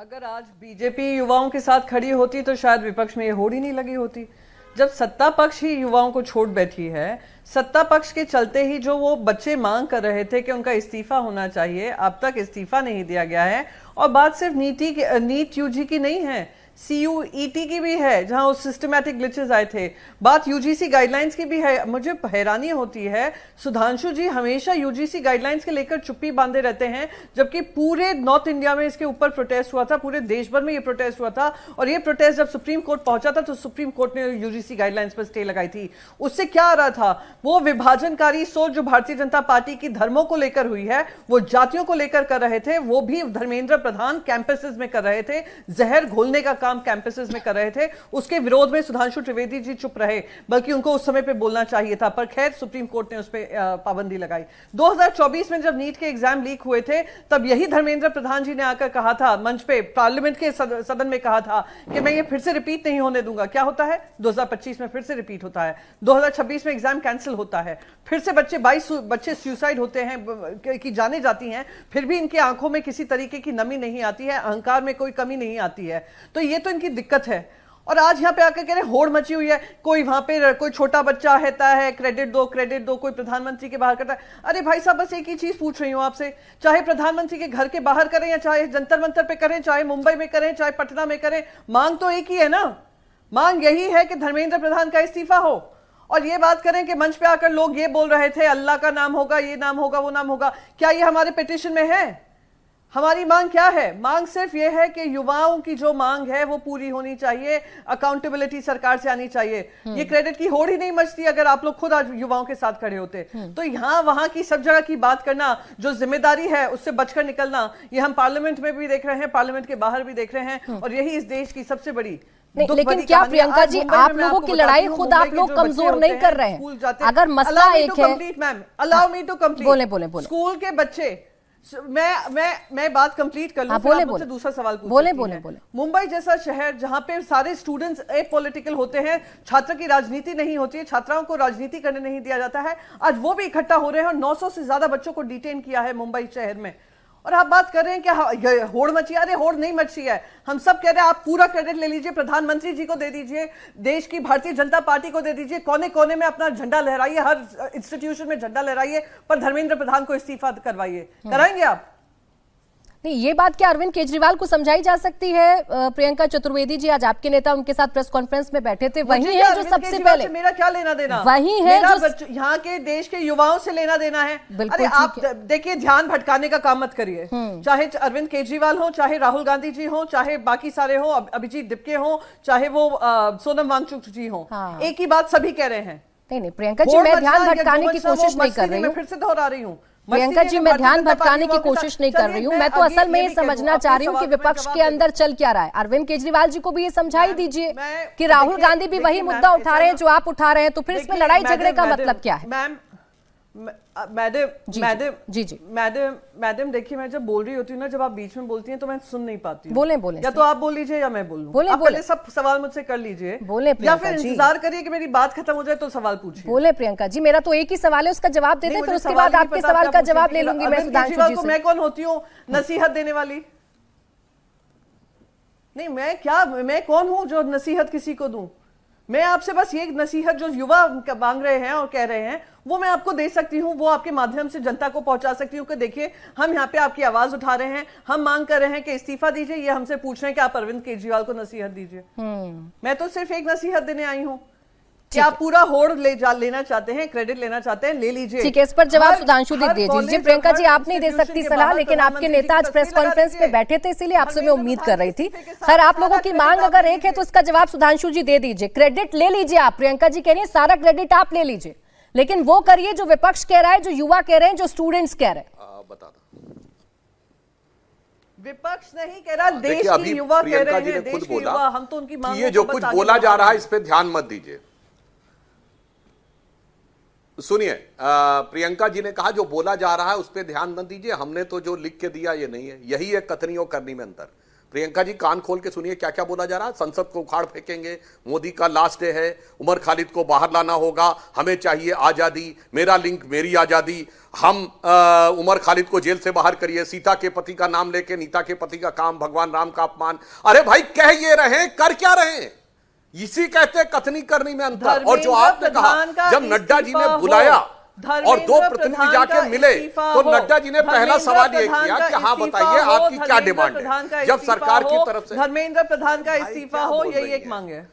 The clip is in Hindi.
अगर आज बीजेपी युवाओं के साथ खड़ी होती तो शायद विपक्ष में ये होड़ ही नहीं लगी होती। जब सत्ता पक्ष ही युवाओं को छोड़ बैठी है, सत्ता पक्ष के चलते ही जो वो बच्चे मांग कर रहे थे कि उनका इस्तीफा होना चाहिए, अब तक इस्तीफा नहीं दिया गया है। और बात सिर्फ नीट यूजी की नहीं है, CUET की भी है, जहां उस सिस्टमैटिक ग्लिचेस आए थे। बात UGC गाइडलाइंस की भी है। मुझे हैरानी होती है, सुधांशु जी हमेशा UGC गाइडलाइंस के लेकर चुप्पी बांधे रहते हैं, जबकि पूरे नॉर्थ इंडिया में इसके ऊपर प्रोटेस्ट हुआ था, पूरे देश भर में ये प्रोटेस्ट हुआ था। और ये प्रोटेस्ट जब सुप्रीम कोर्ट पहुंचा था तो सुप्रीम कोर्ट ने UGC गाइडलाइंस पर स्टे लगाई थी। उससे क्या आ रहा था? वो विभाजनकारी सोच जो भारतीय जनता पार्टी की धर्मों को लेकर हुई है, वो जातियों को लेकर कर रहे थे, वो भी धर्मेंद्र प्रधान कैंपसेस में कर रहे थे, जहर घोलने का काम कैंपसेस में कर रहे थे। उसके विरोध में सुधांशु त्रिवेदी जी चुप रहे, बल्कि उनको उस समय पे बोलना चाहिए था, पर खैर सुप्रीम कोर्ट ने उस पर पाबंदी लगाई। 2024 में जब नीट के एग्जाम लीक हुए थे, तब यही धर्मेंद्र प्रधान जी ने आकर कहा था, मंच पे पार्लियामेंट के सदन में कहा था कि मैं ये फिर से रिपीट नहीं होने दूंगा। क्या होता है? 2025 में फिर से रिपीट होता है, 2026 में एग्जाम कैंसिल होता है, फिर से 22 बच्चे सुसाइड होते हैं कि जाने जाती हैं, फिर भी इनकी आंखों में किसी तरीके की नमी नहीं आती है, अहंकार में कोई कमी नहीं आती है। तो ये तो इनकी दिक्कत है। और आज यहाँ पे आकर कह रहे होड़ मची हुई है, कोई वहां पे कोई छोटा बच्चा रहता है, क्रेडिट दो, कोई प्रधानमंत्री के बाहर करता है। अरे भाई साहब, बस एक ही चीज पूछ रही हूं आपसे, चाहे प्रधानमंत्री के घर के बाहर करें, या चाहे जंतर मंतर पे करें, चाहे मुंबई में करें, चाहे पटना में करें, मांग तो एक ही है ना। मांग यही है कि धर्मेंद्र प्रधान का इस्तीफा हो। और ये बात करें कि मंच पे आकर लोग ये बोल रहे थे अल्लाह का नाम होगा, ये नाम होगा, वो नाम होगा, क्या ये हमारे पिटीशन में है? हमारी मांग क्या है? मांग सिर्फ ये है कि युवाओं की जो मांग है वो पूरी होनी चाहिए, अकाउंटेबिलिटी सरकार से आनी चाहिए। ये क्रेडिट की होड़ ही नहीं मचती अगर आप लोग खुद आज युवाओं के साथ खड़े होते। तो यहाँ वहां की सब जगह की बात करना, जो जिम्मेदारी है उससे बचकर निकलना, ये हम पार्लियामेंट में भी देख रहे हैं, पार्लियामेंट के बाहर भी देख रहे हैं, और यही इस देश की सबसे बड़ी नहीं। लेकिन क्या प्रियंका जी, आप लोगों की लड़ाई खुद आप लोग कमजोर नहीं कर रहे हैं? अगर मसला एक है, ma'am allow me to complete. बोले। स्कूल के बच्चे, मैं बात कंप्लीट कर लूं, फिर आप मुझसे दूसरा सवाल पूछ सकती हैं। मुंबई जैसा शहर जहां पे सारे स्टूडेंट्स एपॉलिटिकल होते हैं, छात्र की राजनीति नहीं होती है, छात्राओं को राजनीति करने नहीं दिया जाता है, आज वो भी इकट्ठा हो रहे हैं और 900 से ज्यादा बच्चों को डिटेन किया है मुंबई शहर में। और आप बात कर रहे हैं कि होड़ मची। अरे होड़ नहीं मची है, हम सब कह रहे हैं आप पूरा क्रेडिट ले लीजिए, प्रधानमंत्री जी को दे दीजिए, देश की भारतीय जनता पार्टी को दे दीजिए, कोने कोने में अपना झंडा लहराइए, हर इंस्टीट्यूशन में झंडा लहराइए, पर धर्मेंद्र प्रधान को इस्तीफा करवाइए। कराएंगे आप? नहीं, ये बात क्या अरविंद केजरीवाल को समझाई जा सकती है? प्रियंका चतुर्वेदी जी आज आपके नेता उनके साथ प्रेस कॉन्फ्रेंस में बैठे थे, वही है जो सबसे पहले, मेरा क्या लेना देना, वही है जो यहाँ के देश के युवाओं से लेना देना है। अरे आप देखिए, ध्यान भटकाने का काम मत करिए, चाहे अरविंद केजरीवाल हो, चाहे राहुल गांधी जी हो, चाहे बाकी सारे हो, अभिजीत दिपके हो, चाहे वो सोनम वांगचुक जी हो, एक ही बात सभी कह रहे हैं। नहीं प्रियंका जी, मैं ध्यान भटकाने की कोशिश नहीं कर रही हूँ, फिर से दोहरा रही हूँ प्रियंका जी, मैं ध्यान भटकाने की कोशिश नहीं कर रही हूँ। मैं तो असल में ये समझना चाह रही हूँ कि विपक्ष के अंदर चल क्या रहा है। अरविंद केजरीवाल जी को भी ये समझाई दीजिए कि राहुल गांधी भी वही मुद्दा उठा रहे हैं जो आप उठा रहे हैं, तो फिर इसमें लड़ाई झगड़े का मतलब क्या है? मैडम देखिए, मैं जब बोल रही होती हूँ ना, जब आप बीच में बोलती हैं तो मैं सुन नहीं पाती हूँ। बोले या तो आप बोल लीजिए या मैं बोलूँ। बोले सब सवाल मुझसे कर लीजिए, या फिर इंतजार करिए कि मेरी बात खत्म हो जाए तो सवाल पूछिए। बोले प्रियंका जी, मेरा तो एक ही सवाल है, उसका जवाब दे दें, फिर उसके बाद आपके सवाल का जवाब ले लूंगी मैं सुधांशु जी से। मैं कौन होती हूँ नसीहत देने वाली? नहीं, मैं कौन हूँ जो नसीहत किसी को दूं? मैं आपसे बस ये नसीहत जो युवा मांग रहे हैं और कह रहे हैं, वो मैं आपको दे सकती हूँ, वो आपके माध्यम से जनता को पहुंचा सकती हूँ कि देखिए, हम यहाँ पे आपकी आवाज उठा रहे हैं, हम मांग कर रहे हैं कि इस्तीफा दीजिए, ये हमसे पूछ रहे हैं कि आप अरविंद केजरीवाल को नसीहत दीजिए। मैं तो सिर्फ एक नसीहत देने आई हूँ कि आप पूरा होड़ लेना चाहते हैं, क्रेडिट लेना चाहते हैं, ले लीजिए। ठीक है, इस पर जवाब सुधांशु दे दीजिए। प्रियंका जी, आप नहीं दे सकती सलाह, लेकिन आपके नेता आज प्रेस कॉन्फ्रेंस में बैठे थे, इसीलिए आपसे मैं उम्मीद कर रही थी। खैर, आप लोगों की मांग अगर एक है तो इसका जवाब सुधांशु जी दे दीजिए। क्रेडिट ले लीजिए आप, प्रियंका जी कह रही है सारा क्रेडिट आप ले लीजिए, लेकिन वो करिए जो विपक्ष कह रहा है, जो युवा कह रहे हैं, जो स्टूडेंट्स कह रहे हैं। बता दो, विपक्ष नहीं कह रहा, देश के युवा कह रहे हैं, देश के युवा। हम तो उनकी मांग, ये जो कुछ बोला जा रहा है इस पे ध्यान मत दीजिए। सुनिए, प्रियंका जी ने कहा जो बोला जा रहा है उस पर ध्यान न दीजिए, हमने तो जो लिख के दिया ये नहीं है, यही है कथनी और करनी में अंतर। प्रियंका जी कान खोल के सुनिए क्या क्या बोला जा रहा है। संसद को उखाड़ फेंकेंगे, मोदी का लास्ट डे है, उमर खालिद को बाहर लाना होगा, हमें चाहिए आजादी, मेरा लिंक मेरी आजादी, हम उमर खालिद को जेल से बाहर करिए, सीता के पति का नाम लेके नीता के पति का काम, भगवान राम का अपमान। अरे भाई कह ये रहे, कर क्या रहे हैं? इसी कहते कथनी करनी में अंतर। और जो आपने कहा जब नड्डा जी ने बुलाया और दो प्रतिनिधि जाके मिले तो नड्डा जी ने पहला सवाल ये किया कि हाँ बताइए आपकी क्या डिमांड है, जब सरकार की तरफ से धर्मेंद्र प्रधान का इस्तीफा हो, यही एक मांग है।